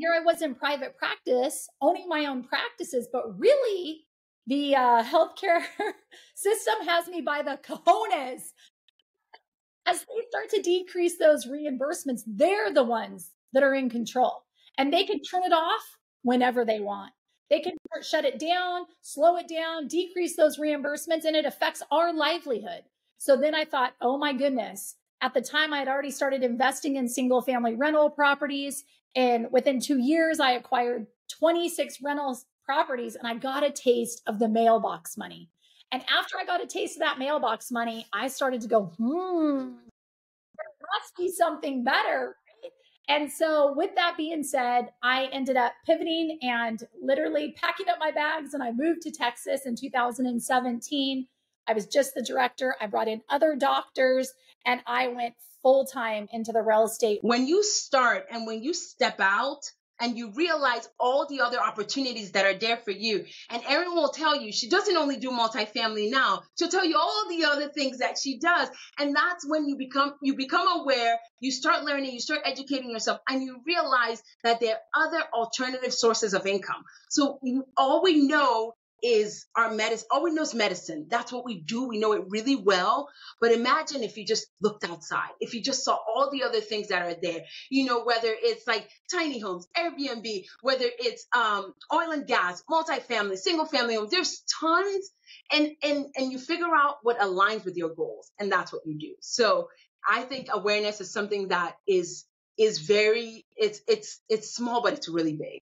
here I was in private practice, owning my own practices, but really the healthcare system has me by the cojones. As they start to decrease those reimbursements, they're the ones that are in control, and they can turn it off whenever they want. They can shut it down, slow it down, decrease those reimbursements, and it affects our livelihood. So then I thought, oh my goodness. At the time, I had already started investing in single family rental properties. And within 2 years, I acquired 26 rental properties, and I got a taste of the mailbox money. And after I got a taste of that mailbox money, I started to go, there must be something better. And so with that being said, I ended up pivoting and literally packing up my bags, and I moved to Texas in 2017. I was just the director. I brought in other doctors, and I went full time into the real estate. When you start and when you step out and you realize all the other opportunities that are there for you, and Erin will tell you, she doesn't only do multifamily now, she'll tell you all the other things that she does. And that's when you become aware, you start learning, you start educating yourself, and you realize that there are other alternative sources of income. So all we know is our medicine. All we know is medicine. That's what we do. We know it really well. But imagine if you just looked outside, if you just saw all the other things that are there, whether it's like tiny homes, Airbnb, whether it's oil and gas, multifamily, single family homes, there's tons. And you figure out what aligns with your goals. And that's what you do. So I think awareness is something that is very, it's small, but it's really big.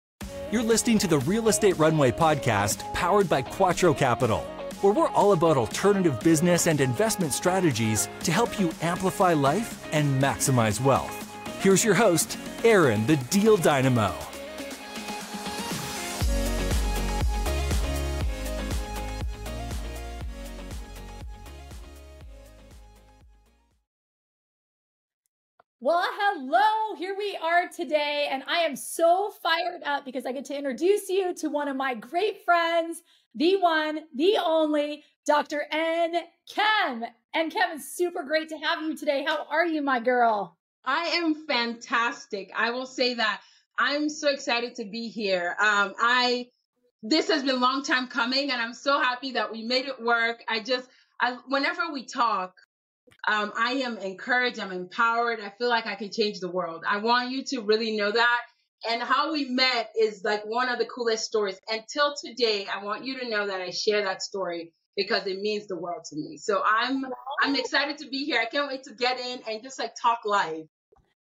You're listening to the Real Estate Runway podcast powered by Quattro Capital, where we're all about alternative business and investment strategies to help you amplify life and maximize wealth. Here's your host, Erin, the Deal Dynamo. Well, hello, here we are today, and I am so fired up because I get to introduce you to one of my great friends, the one, the only, Dr. N. Kem. And Kem, it's super great to have you today. How are you, my girl? I am fantastic. I will say that I'm so excited to be here. This has been a long time coming, and I'm so happy that we made it work. Whenever we talk, I am encouraged, I'm empowered. I feel like I can change the world. I want you to really know that. And how we met is like one of the coolest stories. Until today, I want you to know that I share that story because it means the world to me. So I'm excited to be here. I can't wait to get in and just like talk live.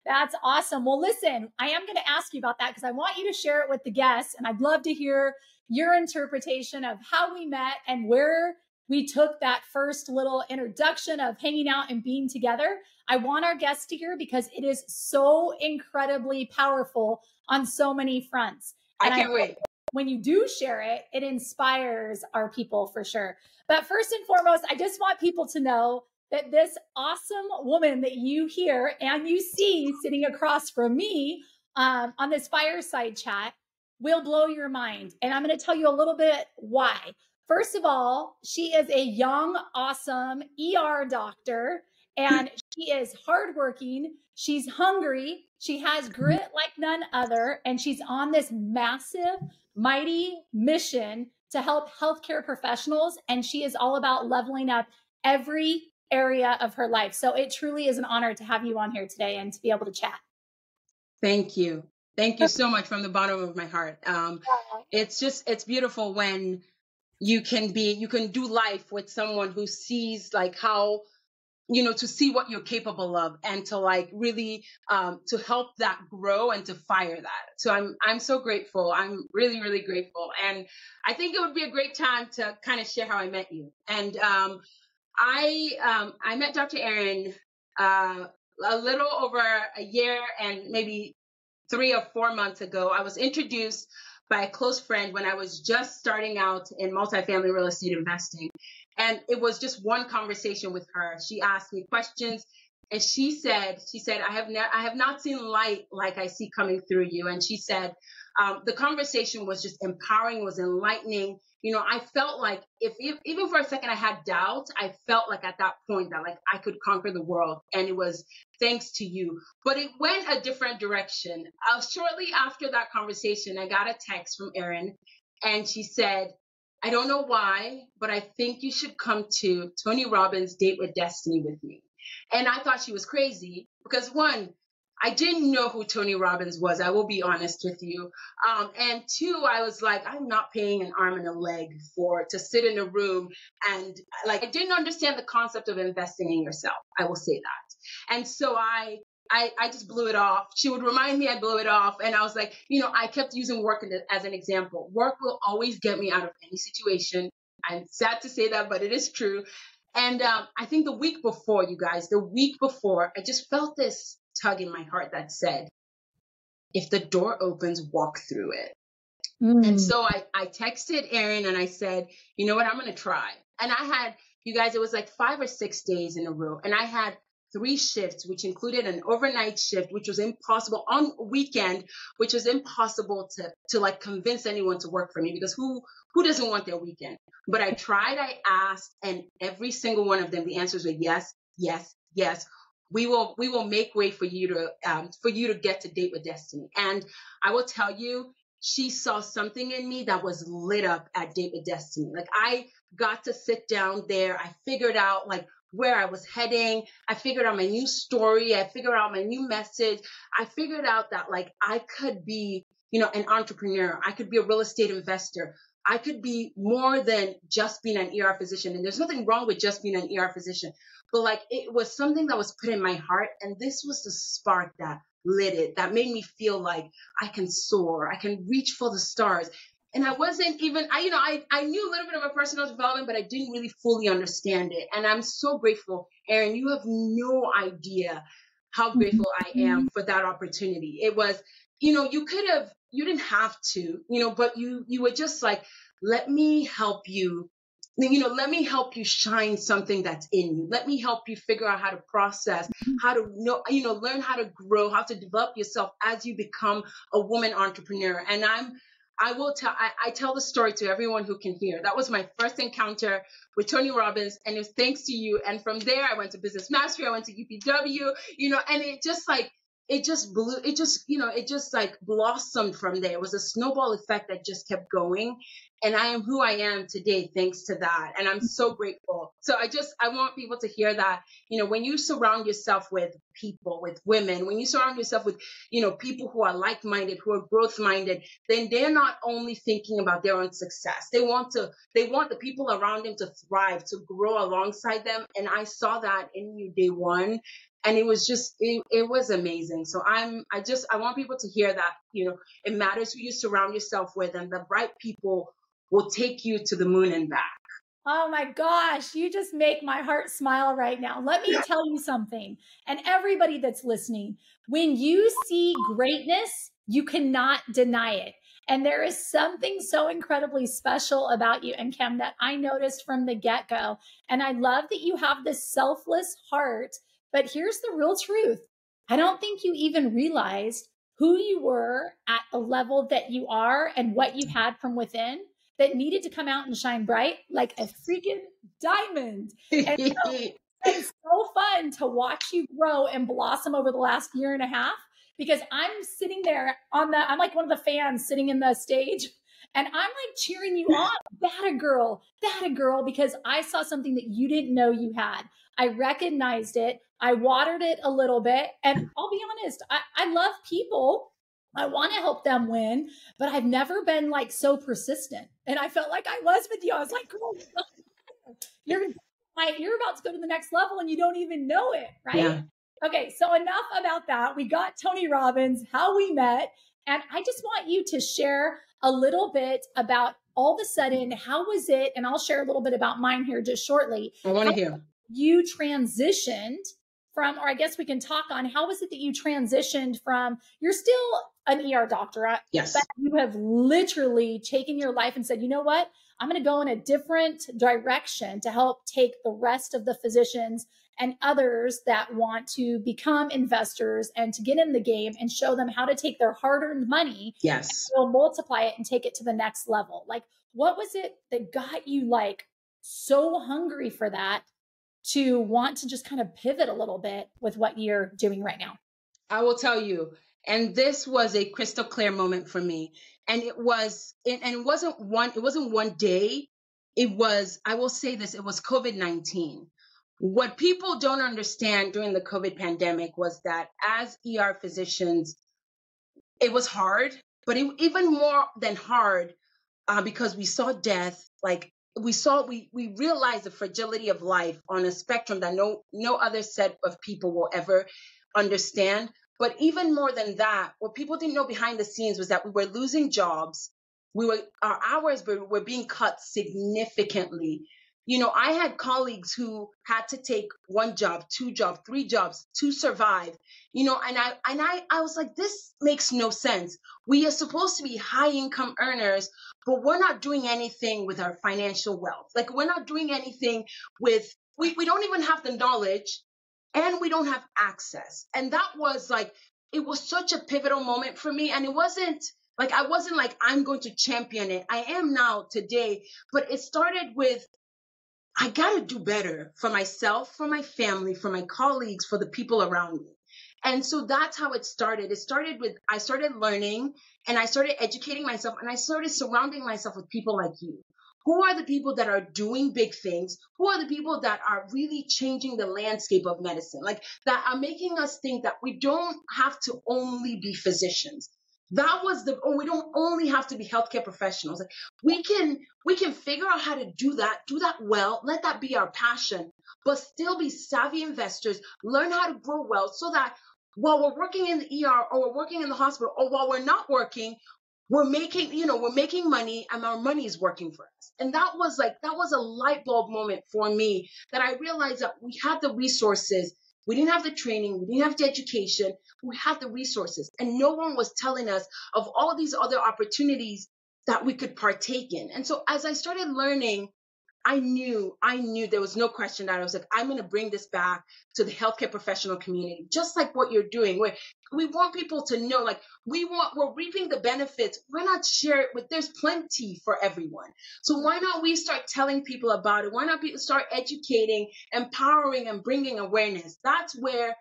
That's awesome. Well, listen, I am going to ask you about that because I want you to share it with the guests. And I'd love to hear your interpretation of how we met and where we took that first little introduction of hanging out and being together. I want our guests to hear because it is so incredibly powerful on so many fronts. And I can't wait. When you do share it, it inspires our people for sure. But first and foremost, I just want people to know that this awesome woman that you hear and you see sitting across from me on this fireside chat will blow your mind. And I'm going to tell you a little bit why. First of all, she is a young, awesome ER doctor, and she is hardworking. She's hungry. She has grit like none other, and she's on this massive, mighty mission to help healthcare professionals, and she is all about leveling up every area of her life. So it truly is an honor to have you on here today and to be able to chat. Thank you. Thank you so much from the bottom of my heart. It's beautiful when you can do life with someone who sees like how, to see what you're capable of and to like really, to help that grow and to fire that. So I'm so grateful. I'm really, really grateful. And I think it would be a great time to kind of share how I met you. And, I met Dr. Erin, a little over a year and maybe 3 or 4 months ago. I was introduced by a close friend when I was just starting out in multifamily real estate investing. And it was just one conversation with her. She asked me questions And she said, I have not seen light like I see coming through you. And she said, the conversation was just empowering, was enlightening. I felt like even for a second I had doubt, I felt like at that point that like I could conquer the world. And it was thanks to you. But it went a different direction. Shortly after that conversation, I got a text from Erin, and she said, I don't know why, but I think you should come to Tony Robbins' Date with Destiny with me. And I thought she was crazy because, one, I didn't know who Tony Robbins was. I will be honest with you. And two, I was like, I'm not paying an arm and a leg to sit in a room. And like, I didn't understand the concept of investing in yourself. I will say that. And so I just blew it off. She would remind me, I blew it off. And I was like, I kept using work as an example. Work will always get me out of any situation. I'm sad to say that, but it is true. And I think the week before, I just felt this tug in my heart that said, if the door opens, walk through it. And so I texted Erin and I said, you know what, I'm going to try. And I had, you guys, it was like 5 or 6 days in a row. And I had 3 shifts, which included an overnight shift, which was impossible on weekend, which was impossible to like convince anyone to work for me, because who doesn't want their weekend? But I tried, I asked, and every single one of them, the answers were yes, yes, yes. We will make way for you to get to Date with Destiny. And I will tell you, she saw something in me that was lit up at Date with Destiny. Like, I got to sit down there. I figured out like where I was heading. I figured out my new story. I figured out my new message. I figured out that like I could be, an entrepreneur. I could be a real estate investor. I could be more than just being an ER physician. And there's nothing wrong with just being an ER physician. But like, it was something that was put in my heart. And this was the spark that lit it, that made me feel like I can soar. I can reach for the stars. And I wasn't even, I knew a little bit about personal development, but I didn't really fully understand it. And I'm so grateful, Erin. You have no idea how grateful I am for that opportunity. It was, you didn't have to, but you were just like, let me help you. Let me help you shine something that's in you. Let me help you figure out how to process, how to learn how to grow, how to develop yourself as you become a woman entrepreneur. And I tell the story to everyone who can hear. That was my first encounter with Tony Robbins, and it was thanks to you. And from there, I went to Business Mastery, I went to UPW, and it just like blossomed from there. It was a snowball effect that just kept going. And I am who I am today, thanks to that. And I'm so grateful. So I want people to hear that, when you surround yourself with people, with women, when you surround yourself with, people who are like-minded, who are growth-minded, then they're not only thinking about their own success. They want the people around them to thrive, to grow alongside them. And I saw that in you day one. And it was just, it was amazing. So I want people to hear that, it matters who you surround yourself with, and the right people will take you to the moon and back. Oh my gosh, you just make my heart smile right now. Let me tell you something. And everybody that's listening, when you see greatness, you cannot deny it. And there is something so incredibly special about you and Kim that I noticed from the get-go. And I love that you have this selfless heart. But here's the real truth. I don't think you even realized who you were at the level that you are and what you had from within that needed to come out and shine bright like a freaking diamond. And so it's so fun to watch you grow and blossom over the last year and a half, because I'm sitting there I'm like one of the fans sitting in the stage, and I'm like cheering you on. That a girl, because I saw something that you didn't know you had. I recognized it. I watered it a little bit. And I'll be honest, I love people. I want to help them win, but I've never been like so persistent. And I felt like I was with you. I was like, girl, you're about to go to the next level and you don't even know it, right? Yeah. Okay, so enough about that. We got Tony Robbins, how we met. And I just want you to share a little bit about all of a sudden, how was it? And I'll share a little bit about mine here just shortly. I want to hear. You transitioned from, or I guess we can talk on, how was it that you transitioned from, you're still an ER doctor, yes, but you have literally taken your life and said, you know what, I'm going to go in a different direction to help take the rest of the physicians and others that want to become investors and to get in the game and show them how to take their hard-earned money, Yes. and multiply it and take it to the next level. Like, what was it that got you like so hungry for that to want to just kind of pivot a little bit with what you're doing right now? I will tell you, and this was a crystal clear moment for me. And it wasn't one day. It was, I will say this, it was COVID-19. What people don't understand during the COVID pandemic was that as ER physicians, it was hard, but even more than hard, because we saw death, like we realized the fragility of life on a spectrum that no other set of people will ever understand. But even more than that, what people didn't know behind the scenes was that we were losing jobs. Our hours were being cut significantly. I had colleagues who had to take one job, two jobs, three jobs to survive. And I was like, this makes no sense. We are supposed to be high income earners, but we're not doing anything with our financial wealth. Like, we're not doing anything with, we don't even have the knowledge, and we don't have access. And that was like, it was such a pivotal moment for me. And it wasn't like, I wasn't like, I'm going to champion it. I am now today, but it started with, I got to do better for myself, for my family, for my colleagues, for the people around me. And so that's how it started. It started with, I started learning and I started educating myself and I started surrounding myself with people like you. Who are the people that are doing big things? Who are the people that are really changing the landscape of medicine? Like, that are making us think that we don't have to only be physicians. We don't only have to be healthcare professionals. Like, we can figure out how to do that well, let that be our passion, but still be savvy investors, learn how to grow wealth so that while we're working in the ER or we're working in the hospital or while we're not working, we're making money and our money is working for us. And that was a light bulb moment for me, that I realized that we had the resources. We didn't have the training. We didn't have the education. We had the resources, and no one was telling us of all these other opportunities that we could partake in. And so as I started learning, I knew there was no question that I was like, I'm going to bring this back to the healthcare professional community, just like what you're doing, where we want people to know, like, we're reaping the benefits. Why not share it there's plenty for everyone. So why not we start telling people about it? Why not people start educating, empowering, and bringing awareness? That's where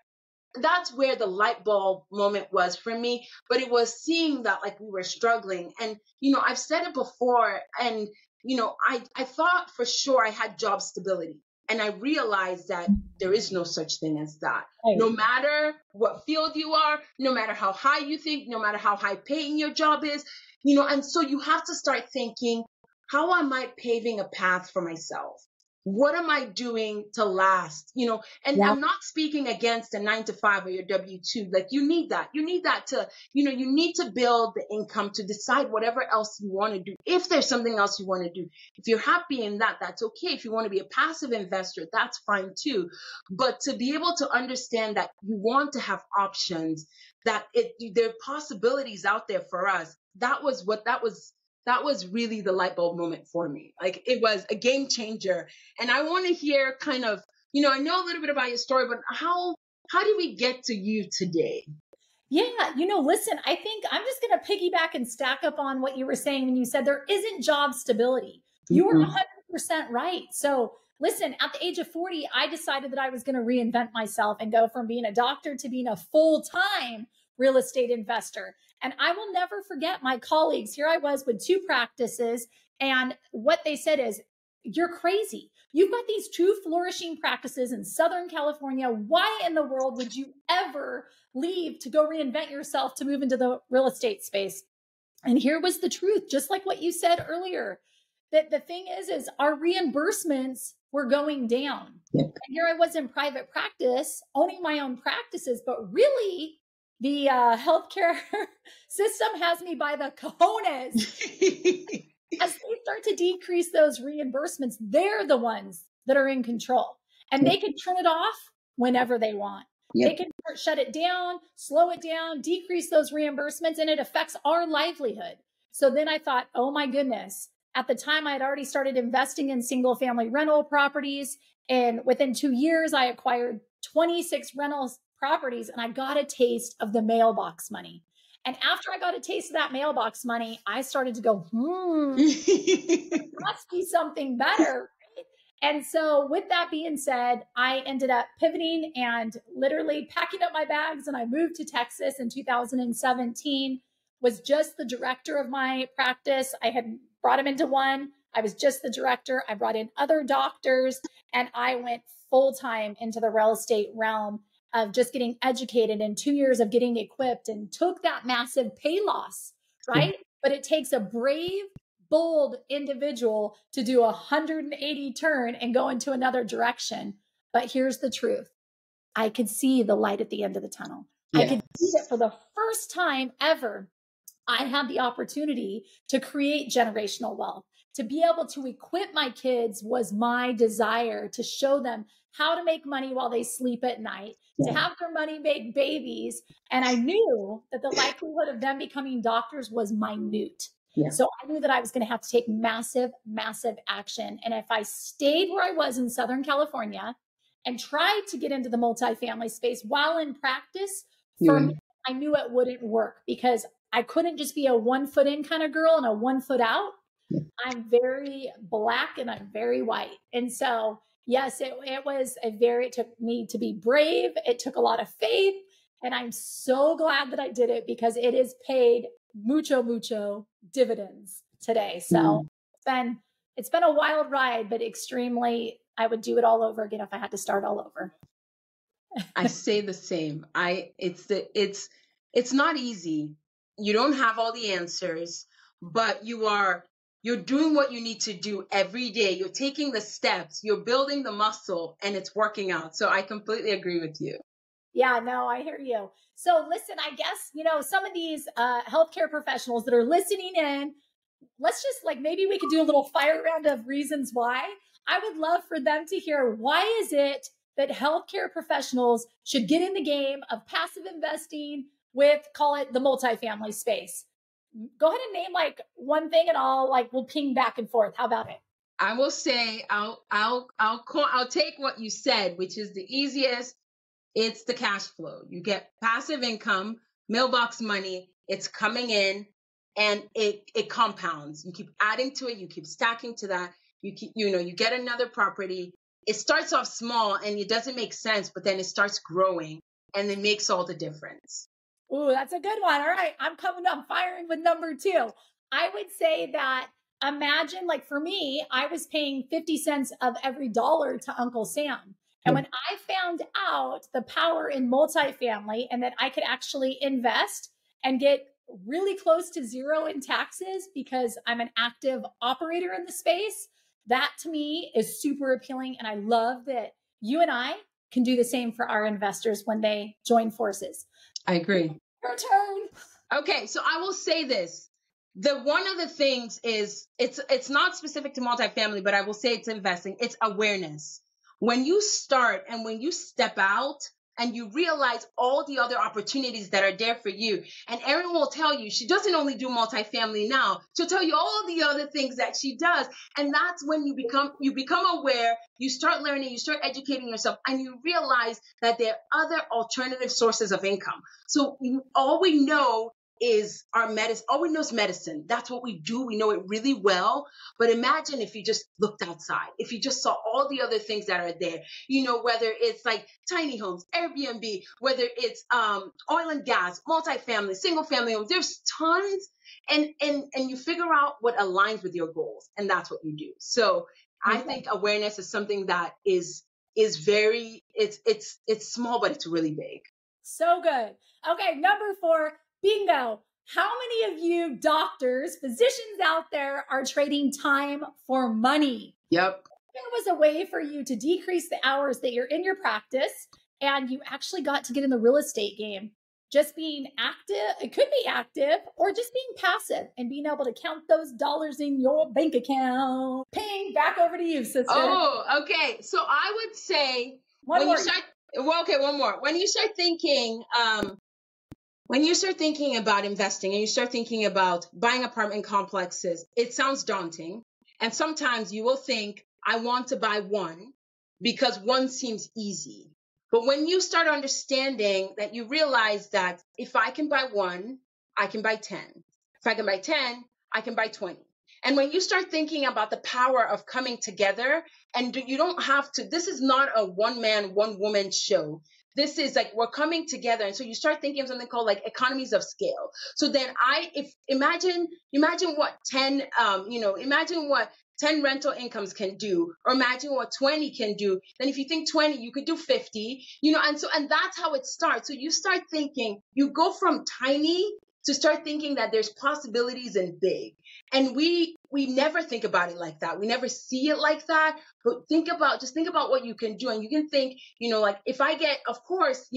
the light bulb moment was for me. But it was seeing that, like, we were struggling. And, I've said it before, and, I thought for sure I had job stability. And I realized that there is no such thing as that. Right. No matter what field you are, no matter how high you think, no matter how high paying your job is, and so you have to start thinking, how am I paving a path for myself? What am I doing to last? And yeah. I'm not speaking against a 9-to-5 or your W-2. Like, you need that. You need that to, you need to build the income to decide whatever else you want to do. If there's something else you want to do, if you're happy in that, that's okay. If you want to be a passive investor, that's fine too. But to be able to understand that you want to have options, that there are possibilities out there for us. That was really the light bulb moment for me. Like, it was a game changer. And I want to hear kind of, I know a little bit about your story, but how did we get to you today? Yeah. Listen, I think I'm just going to piggyback and stack up on what you were saying when you said there isn't job stability. You were 100% right. So listen, at the age of 40, I decided that I was going to reinvent myself and go from being a doctor to being a full-time real estate investor. And I will never forget my colleagues. Here I was with 2 practices. And what they said is, you're crazy. You've got these 2 flourishing practices in Southern California. Why in the world would you ever leave to go reinvent yourself to move into the real estate space? And here was the truth, just like what you said earlier, that the thing is our reimbursements were going down. Yep. And here I was in private practice, owning my own practices, but really the healthcare system has me by the cojones. As they start to decrease those reimbursements, they're the ones that are in control. And they can turn it off whenever they want. Yep. They can shut it down, slow it down, decrease those reimbursements, and it affects our livelihood. So then I thought, oh my goodness, At the time, I had already started investing in single family rental properties. And within 2 years, I acquired 26 rental properties and I got a taste of the mailbox money. And after I got a taste of that mailbox money, I started to go, there must be something better. And so with that being said, I ended up pivoting and literally packing up my bags, and I moved to Texas in 2017, was just the director of my practice. I had brought him into one. I was just the director. I brought in other doctors, and I went full time into the real estate realm of just getting educated and 2 years of getting equipped, and took that massive pay loss, right? But it takes a brave, bold individual to do a 180 turn and go into another direction. But here's the truth. I could see the light at the end of the tunnel. I could see that for the first time ever, I had the opportunity to create generational wealth. To be able to equip my kids was my desire, to show them how to make money while they sleep at night, to have their money make babies. And I knew that the likelihood of them becoming doctors was minute. So I knew that I was going to have to take massive, massive action. And if I stayed where I was in Southern California and tried to get into the multifamily space while in practice, for me, I knew it wouldn't work, because I couldn't just be a 1 foot in kind of girl and a 1 foot out. I'm very black and I'm very white. And so, yes, it took me to be brave. It took a lot of faith. And I'm so glad that I did it, because it has paid mucho dividends today. So it's been a wild ride, but extremely, I would do it all over again if I had to start all over. I say the same. It's not easy. You don't have all the answers, but you're doing what you need to do every day. You're taking the steps, you're building the muscle, and it's working out. So I completely agree with you. Yeah, no, I hear you. So listen, I guess, some of these healthcare professionals that are listening in, let's just maybe we could do a little fire round of reasons why. I would love for them to hear, why is it that healthcare professionals should get in the game of passive investing with, call it, the multifamily space? Go ahead and name one thing, and we'll ping back and forth. How about it? I will say, I'll take what you said, which is the easiest. It's the cash flow. You get passive income, mailbox money. It's coming in, and it compounds. You keep adding to it. You keep stacking to that. You get another property. It starts off small and it doesn't make sense, but then it starts growing, and it makes all the difference. Ooh, that's a good one. All right. I'm firing with number 2. I would say that, imagine, for me, I was paying 50 cents of every dollar to Uncle Sam. And when I found out the power in multifamily, and that I could actually invest and get really close to zero in taxes because I'm an active operator in the space, that to me is super appealing. And I love that you and I can do the same for our investors when they join forces. I agree. Your turn. Okay, so I will say this. One of the things is, it's not specific to multifamily, but I will say it's investing. It's awareness. When you start and when you step out and you realize all the other opportunities that are there for you, and Erin will tell you, she doesn't only do multifamily now, she'll tell you all the other things that she does. And that's when you become aware, you start learning, you start educating yourself, and you realize that there are other alternative sources of income. So all we know is our medicine. All we know is medicine. That's what we do. We know it really well. But imagine if you just looked outside, if you just saw all the other things that are there, whether it's tiny homes, Airbnb, whether it's oil and gas, multifamily, single family homes, there's tons. And you figure out what aligns with your goals. And that's what you do. So I think awareness is something that is very, it's small, but it's really big. So good. Okay. Number 4. Bingo. How many of you doctors, physicians out there are trading time for money? Yep. There was a way for you to decrease the hours that you're in your practice, and you actually got to get in the real estate game. Just being active, it could be active, or just being passive and being able to count those dollars in your bank account. Ping, back over to you, sister. Oh, okay. So I would say, one more. When you start thinking, When you start thinking about investing and you start thinking about buying apartment complexes, it sounds daunting. And sometimes you will think, I want to buy one because one seems easy. But when you start understanding that, you realize that if I can buy one, I can buy 10. If I can buy 10, I can buy 20. And when you start thinking about the power of coming together, and you don't have to, this is not a one man, one woman show. This is like, we're coming together. And so you start thinking of something called like economies of scale. So then imagine what 10, imagine what 10 rental incomes can do, or imagine what 20 can do. Then if you think 20, you could do 50, and that's how it starts. So you start thinking, you go from tiny to start thinking that there's possibilities in big. And we never think about it like that. We never see it like that. But think about what you can do. And you can think, like if I get, of course,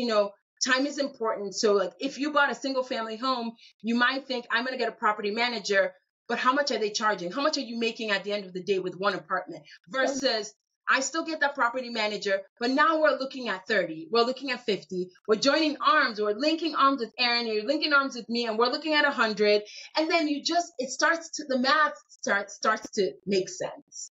time is important. So like if you bought a single family home, you might think I'm going to get a property manager, but how much are they charging? How much are you making at the end of the day with one apartment versus I still get that property manager, but now we're looking at 30, we're looking at 50, we're joining arms, we're linking arms with Aaron, you're linking arms with me, and we're looking at 100. And then the math starts to make sense.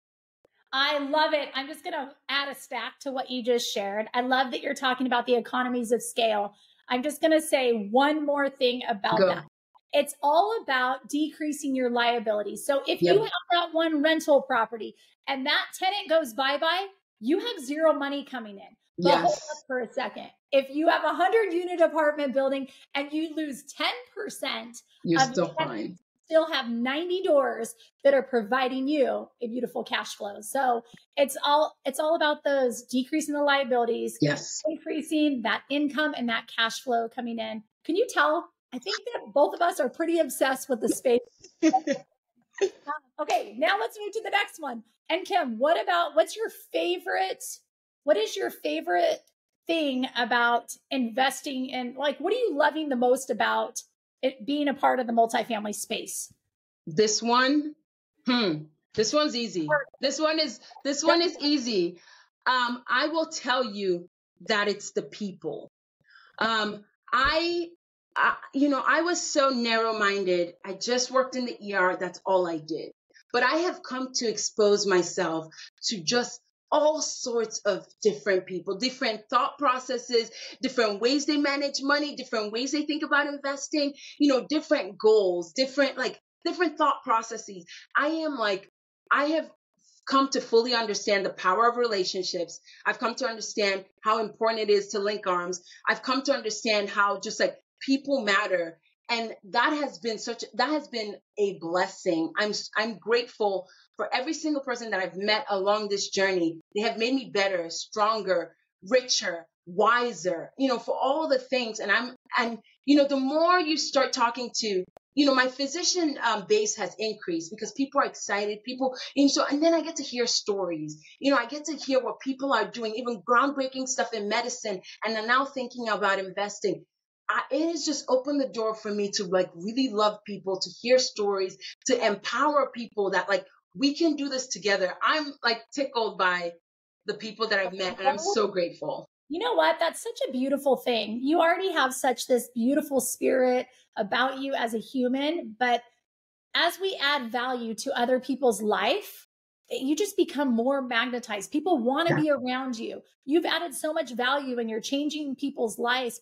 I love it. I'm just going to add a stack to what you just shared. I love that you're talking about the economies of scale. I'm just going to say one more thing about that. It's all about decreasing your liability. So if you have that one rental property and that tenant goes bye-bye, you have zero money coming in. But hold up for a second. If you have a 100-unit apartment building and you lose 10%, you're still fine. Still have 90 doors that are providing you a beautiful cash flow. So it's all about those decreasing the liabilities, increasing that income and that cash flow coming in. Can you tell? I think that both of us are pretty obsessed with the space. Okay, now let's move to the next one. And Kim, what is your favorite thing about investing in, like, what are you loving the most about it being a part of the multifamily space? This one, this one's easy. This one is easy. I will tell you that it's the people. I was so narrow-minded. I just worked in the ER. That's all I did. But I have come to expose myself to just all sorts of different people, different thought processes, different ways they manage money, different ways they think about investing, different goals, different thought processes. I have come to fully understand the power of relationships. I've come to understand how important it is to link arms. I've come to understand how just like people matter. And that has been a blessing. I'm grateful for every single person that I've met along this journey. They have made me better, stronger, richer, wiser, for all the things. And the more you start talking to, my physician base has increased because people are excited. And then I get to hear stories. I get to hear what people are doing, even groundbreaking stuff in medicine, and are now thinking about investing. It has just opened the door for me to really love people, to hear stories, to empower people that we can do this together. I'm tickled by the people that I've met, and I'm so grateful. You know what? That's such a beautiful thing. You already have this beautiful spirit about you as a human, but as we add value to other people's life, you just become more magnetized. People want to be around you. You've added so much value and you're changing people's lives.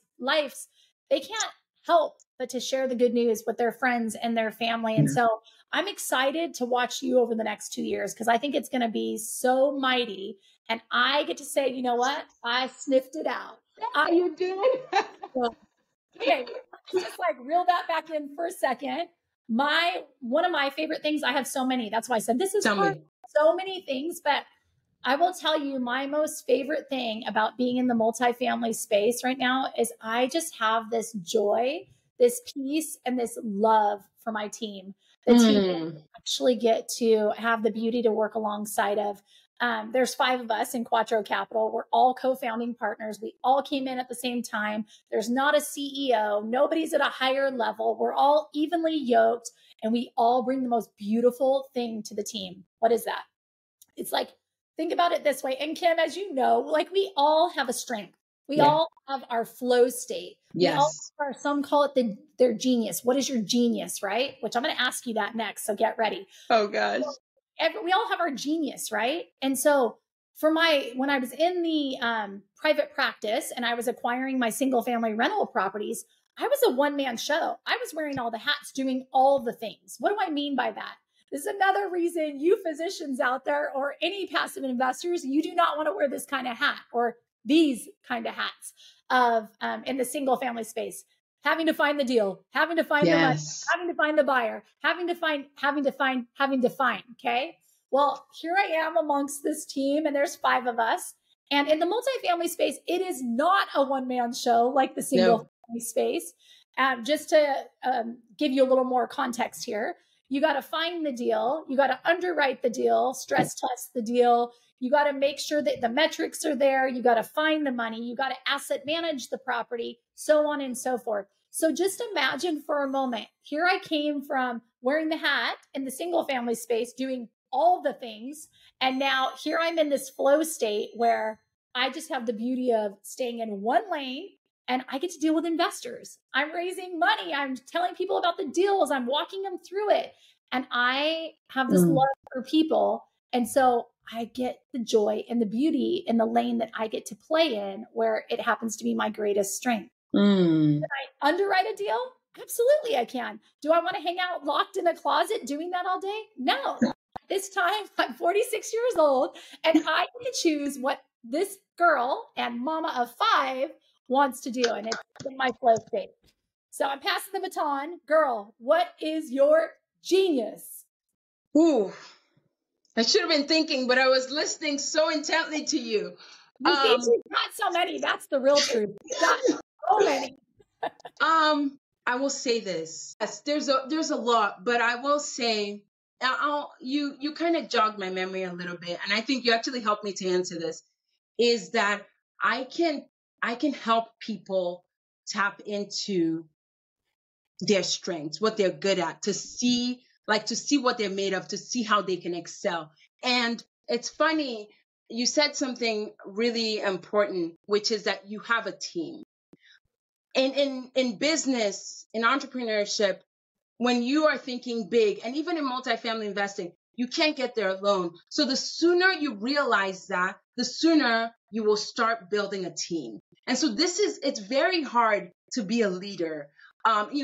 They can't help but to share the good news with their friends and their family. And so I'm excited to watch you over the next 2 years because I think it's going to be so mighty. And I get to say, you know what? I sniffed it out. You did? Okay, just reel that back in for a second. One of my favorite things, I have so many. That's why I said this is hard. So many things, but I will tell you my most favorite thing about being in the multifamily space right now is I just have this joy, this peace, and this love for my team. The team actually get to have the beauty to work alongside of. There's 5 of us in Quattro Capital. We're all co-founding partners. We all came in at the same time. There's not a CEO. Nobody's at a higher level. We're all evenly yoked, and we all bring the most beautiful thing to the team. What is that? It's think about it this way. And Kim, as you know, we all have a strength. We all have our flow state. We all Yes. have some call it their genius. What is your genius, right? Which I'm going to ask you that next. So get ready. Oh gosh. We all have our genius, right? And so when I was in the private practice and I was acquiring my single family rental properties, I was a one-man show. I was wearing all the hats, doing all the things. What do I mean by that? This is another reason you physicians out there or any passive investors, you do not want to wear this kind of hat or these kind of hats of in the single family space. Having to find the deal, having to find the money, having to find the buyer, having to find. Okay. Well, here I am amongst this team, and there's 5 of us. And in the multifamily space, it is not a one-man show like the single family space. Just to give you a little more context here, you got to find the deal, you got to underwrite the deal, stress test the deal. You got to make sure that the metrics are there. You got to find the money. You got to asset manage the property, so on and so forth. So just imagine for a moment, here I came from wearing the hat in the single family space, doing all the things. And now here I'm in this flow state where I just have the beauty of staying in one lane and I get to deal with investors. I'm raising money. I'm telling people about the deals. I'm walking them through it. And I have this love for people. And so I get the joy and the beauty in the lane that I get to play in, where it happens to be my greatest strength. Can I underwrite a deal? Absolutely, I can. Do I want to hang out locked in a closet doing that all day? No. This time I'm 46 years old and I can choose what this girl and mama of 5 wants to do. And it's in my flow state. So I'm passing the baton. Girl, what is your genius? Ooh, I should have been thinking, but I was listening so intently to you. Not so many. That's the real truth. Not so many. I will say this. Yes, there's a lot, but I will say, you kind of jogged my memory a little bit, and I think you actually helped me to answer this. Is that I can help people tap into their strengths, what they're good at, to see what they're made of, to see how they can excel. And it's funny, you said something really important, which is that you have a team. In business, in entrepreneurship, when you are thinking big, and even in multifamily investing, you can't get there alone. So the sooner you realize that, the sooner you will start building a team. And so it's very hard to be a leader.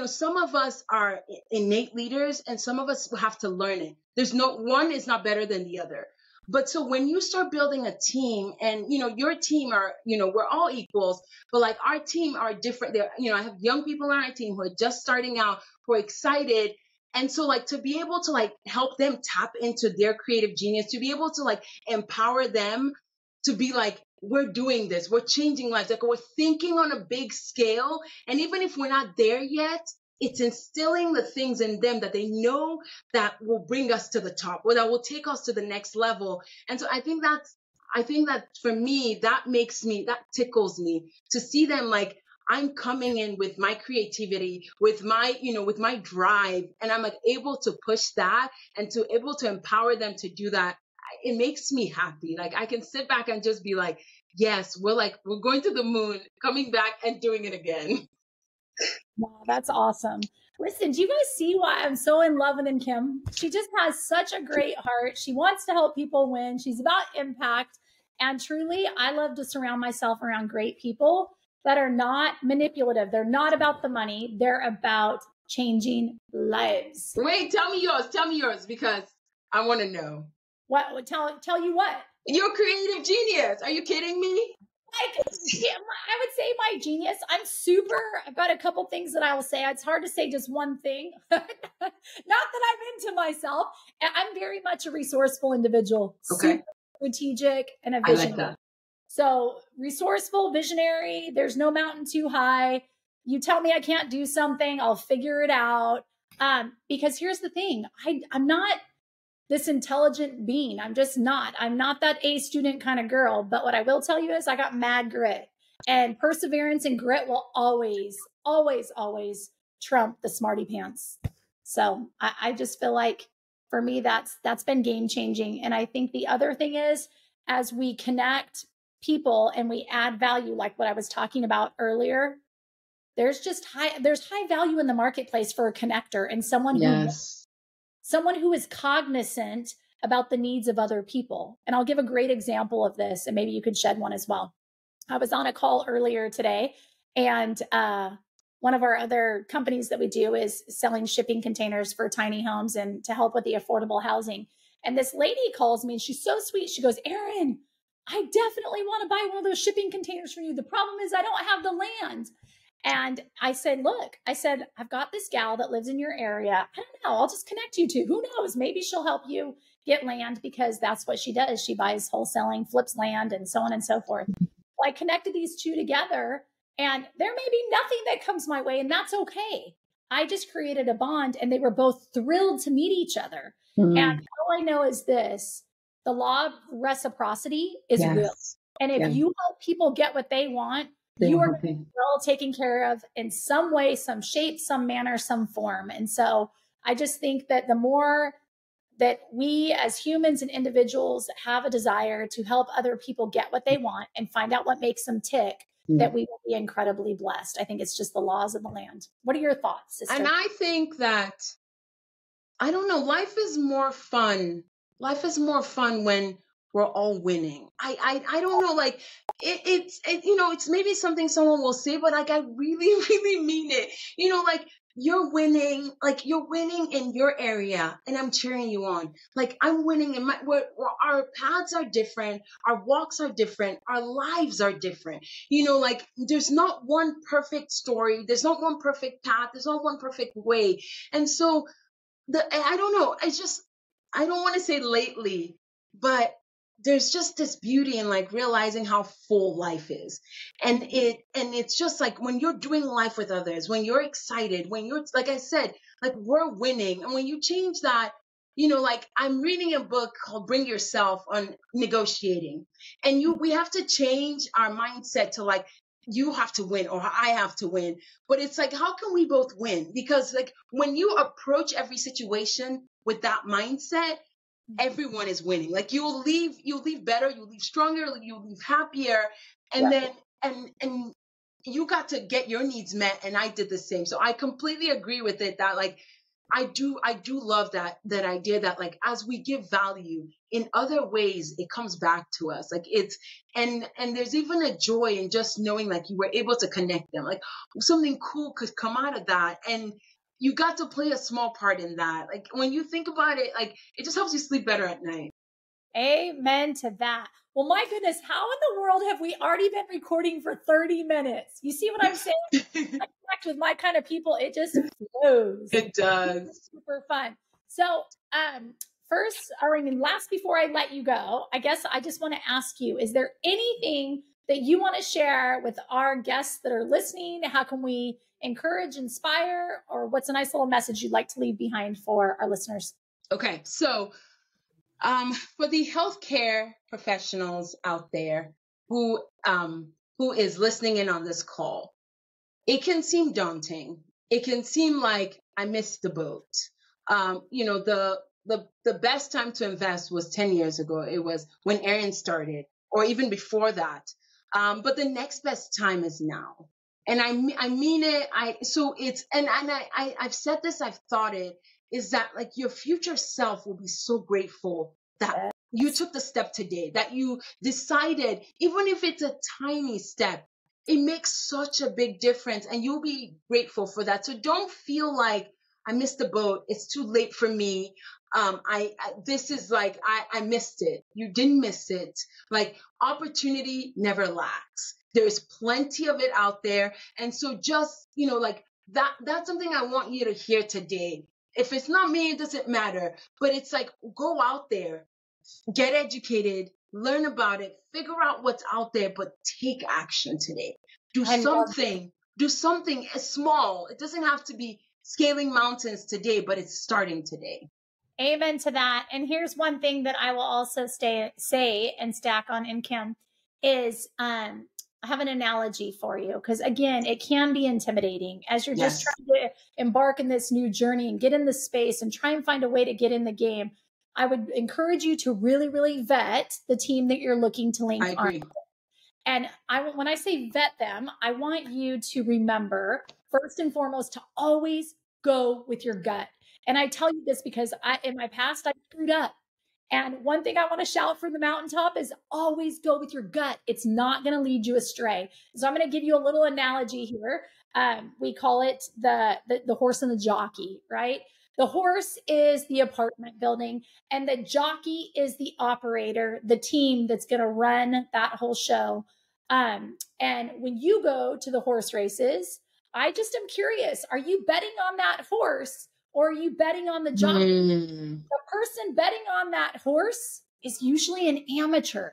Some of us are innate leaders and some of us will have to learn it. One is not better than the other. But so when you start building a team and, your team are, we're all equals, but like our team are different. I have young people on our team who are just starting out, who are excited. And so like to be able to like help them tap into their creative genius, to be able to like empower them to be like, we're doing this, we're changing lives, like we're thinking on a big scale. And even if we're not there yet, it's instilling the things in them that they know that will bring us to the top, or that will take us to the next level. And so I think that for me, that tickles me to see them like, I'm coming in with my creativity, with my drive, and I'm like able to push that and to able to empower them to do that. It makes me happy. Like I can sit back and just be like, yes, we're going to the moon, coming back and doing it again. Wow, that's awesome. Listen, do you guys see why I'm so in love with Kim? She just has such a great heart. She wants to help people win. She's about impact. And truly, I love to surround myself around great people that are not manipulative. They're not about the money. They're about changing lives. Wait, tell me yours because I want to know. What? Tell you what? Your creative genius. Are you kidding me? I would say my genius. I've got a couple things that I will say. It's hard to say just one thing. Not that I'm into myself. I'm very much a resourceful individual. Okay. Super strategic and a visionary. I like that. So resourceful, visionary, there's no mountain too high. You tell me I can't do something, I'll figure it out. Because here's the thing, I'm not this intelligent being. I'm just not. I'm not that A student kind of girl. But what I will tell you is I got mad grit, and perseverance and grit will always, always, always trump the smarty pants. So I just feel like for me, that's been game changing. And I think the other thing is, as we connect people and we add value, like what I was talking about earlier, there's high value in the marketplace for a connector and someone who is cognizant about the needs of other people. And I'll give a great example of this, and maybe you could shed one as well. I was on a call earlier today, and one of our other companies that we do is selling shipping containers for tiny homes and to help with the affordable housing. And this lady calls me and she's so sweet. She goes, Erin, I definitely want to buy one of those shipping containers from you. The problem is I don't have the land. And I said, look, I've got this gal that lives in your area. I don't know. I'll just connect you to. Who knows? Maybe she'll help you get land, because that's what she does. She buys wholesaling, flips land, and so on and so forth. Well, I connected these two together, and there may be nothing that comes my way, and that's okay. I just created a bond, and they were both thrilled to meet each other. Mm-hmm. And all I know is this: the law of reciprocity is real. And if you help people get what they want, you are well taken care of in some way, some shape, some manner, some form. And so I just think that the more that we as humans and individuals have a desire to help other people get what they want and find out what makes them tick, that we will be incredibly blessed. I think it's just the laws of the land. What are your thoughts, sister? And I think that, I don't know, life is more fun. Life is more fun when we're all winning. I don't know, like it's maybe something someone will say, but like I really, really mean it. Like you're winning in your area, and I'm cheering you on. Like I'm winning in our paths are different, our walks are different, our lives are different. Like there's not one perfect story, there's not one perfect path, there's not one perfect way. And so I don't know, I don't want to say lately, but there's just this beauty in like realizing how full life is. And it's just like when you're doing life with others, when you're excited, when you're, like I said, like we're winning. And when you change that, like I'm reading a book called Bring Yourself on negotiating. And we have to change our mindset to like, you have to win or I have to win. But it's like, how can we both win? Because like when you approach every situation with that mindset, everyone is winning. Like you'll leave better, you'll leave stronger, you'll leave happier. And then, and you got to get your needs met. And I did the same. So I completely agree with it that like, I do love that idea that like, as we give value in other ways, it comes back to us. Like it's, and there's even a joy in just knowing like you were able to connect them. Like something cool could come out of that. And you got to play a small part in that. Like when you think about it, like it just helps you sleep better at night. Amen to that. Well, my goodness, how in the world have we already been recording for 30 minutes? You see what I'm saying? I connect with my kind of people. It just flows. It does. It's super fun. So last before I let you go, I guess I just want to ask you, is there anything that you want to share with our guests that are listening? How can we encourage, inspire, or what's a nice little message you'd like to leave behind for our listeners? Okay. So, for the healthcare professionals out there who is listening in on this call, it can seem daunting. It can seem like I missed the boat. The best time to invest was 10 years ago. It was when Erin started, or even before that. But the next best time is now. And I mean it. I've said this, I've thought it, is that like your future self will be so grateful that you took the step today, that you decided, even if it's a tiny step, it makes such a big difference and you'll be grateful for that. So don't feel like I missed the boat. It's too late for me. I missed it. You didn't miss it. Like opportunity never lacks. There's plenty of it out there. And so just, like that's something I want you to hear today. If it's not me, it doesn't matter. But it's like, go out there, get educated, learn about it, figure out what's out there, but take action today. Do something small. It doesn't have to be scaling mountains today, but it's starting today. Amen to that. And here's one thing that I will also say and stack on in Kim is, I have an analogy for you, because again, it can be intimidating as you're just trying to embark in this new journey and get in the space and try and find a way to get in the game. I would encourage you to really, really vet the team that you're looking to link arms with. And when I say vet them, I want you to remember, first and foremost, to always go with your gut. And I tell you this because in my past, I screwed up. And one thing I want to shout from the mountaintop is always go with your gut. It's not going to lead you astray. So I'm going to give you a little analogy here. We call it the horse and the jockey, right? The horse is the apartment building, and the jockey is the operator, the team that's going to run that whole show. And when you go to the horse races, I just am curious, are you betting on that horse or are you betting on the jockey? The person betting on that horse is usually an amateur,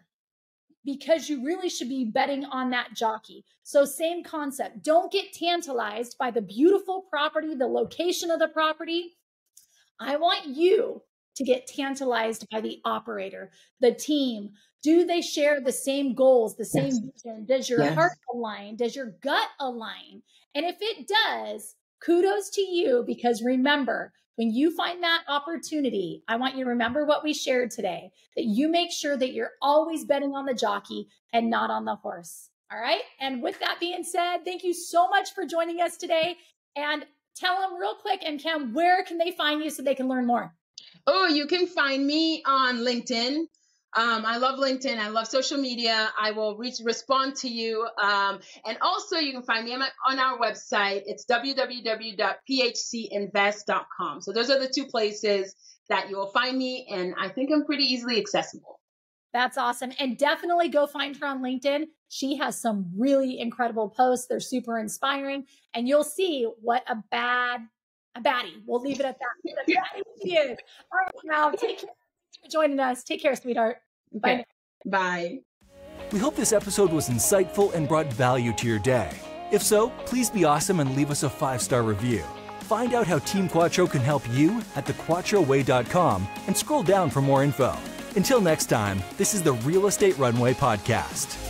because you really should be betting on that jockey. So same concept. Don't get tantalized by the beautiful property, the location of the property. I want you to get tantalized by the operator, the team. Do they share the same goals, the same vision? Does your heart align? Does your gut align? And if it does, kudos to you, because remember, when you find that opportunity, I want you to remember what we shared today, that you make sure that you're always betting on the jockey and not on the horse. All right. And with that being said, thank you so much for joining us today. And tell them real quick, and Cam, where can they find you so they can learn more? Oh, you can find me on LinkedIn. I love LinkedIn. I love social media. I will respond to you. And also you can find me on our website. It's www.phcinvest.com. So those are the two places that you will find me. And I think I'm pretty easily accessible. That's awesome. And definitely go find her on LinkedIn. She has some really incredible posts. They're super inspiring. And you'll see what a baddie. We'll leave it at that. A baddie she is. All right, now take care. Thanks for joining us. Take care, sweetheart. Okay. Bye. Bye. We hope this episode was insightful and brought value to your day. If so, please be awesome and leave us a 5-star review. Find out how Team Quattro can help you at thequattroway.com and scroll down for more info. Until next time, this is the Real Estate Runway Podcast.